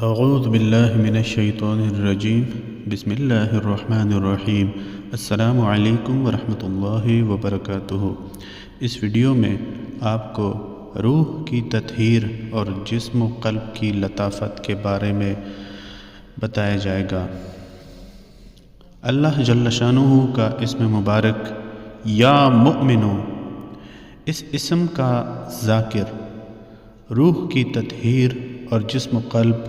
اعوذ باللہ من الشیطان الرجیم بسم اللہ الرحمن الرحیم السلام علیکم ورحمۃ اللہ وبرکاتہ۔ اس ویڈیو میں آپ کو روح کی تطہیر اور جسم و قلب کی لطافت کے بارے میں بتایا جائے گا۔ اللہ جل شانہ کا اسم مبارک یا مؤمنو، اس اسم کا ذاکر روح کی تطہیر اور جسم و قلب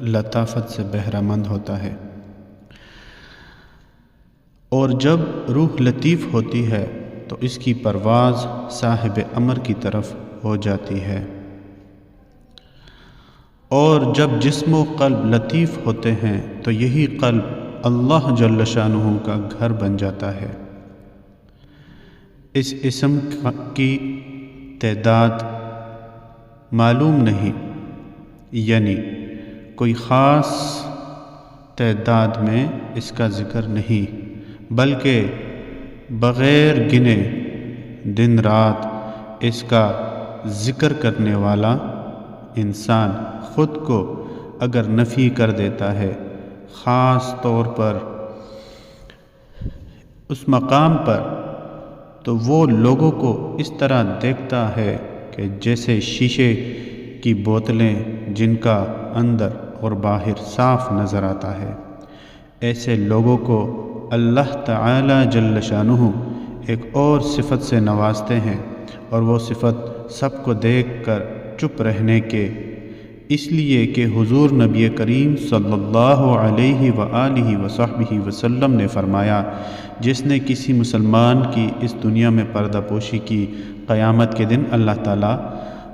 لطافت سے بہرہ مند ہوتا ہے، اور جب روح لطیف ہوتی ہے تو اس کی پرواز صاحب امر کی طرف ہو جاتی ہے، اور جب جسم و قلب لطیف ہوتے ہیں تو یہی قلب اللہ جل شانہ کا گھر بن جاتا ہے۔ اس اسم کی تعداد معلوم نہیں، یعنی کوئی خاص تعداد میں اس کا ذکر نہیں، بلکہ بغیر گنے دن رات اس کا ذکر کرنے والا انسان خود کو اگر نفی کر دیتا ہے، خاص طور پر اس مقام پر، تو وہ لوگوں کو اس طرح دیکھتا ہے کہ جیسے شیشے کی بوتلیں جن کا اندر اور باہر صاف نظر آتا ہے۔ ایسے لوگوں کو اللہ تعالی جل شانہ ایک اور صفت سے نوازتے ہیں، اور وہ صفت سب کو دیکھ کر چپ رہنے کے، اس لیے کہ حضور نبی کریم صلی اللہ علیہ وآلہ وصحبہ وسلم نے فرمایا، جس نے کسی مسلمان کی اس دنیا میں پردہ پوشی کی، قیامت کے دن اللہ تعالیٰ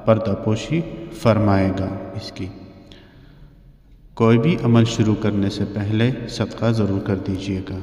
پردہ پوشی فرمائے گا اس کی۔ کوئی بھی عمل شروع کرنے سے پہلے صدقہ ضرور کر دیجیے گا۔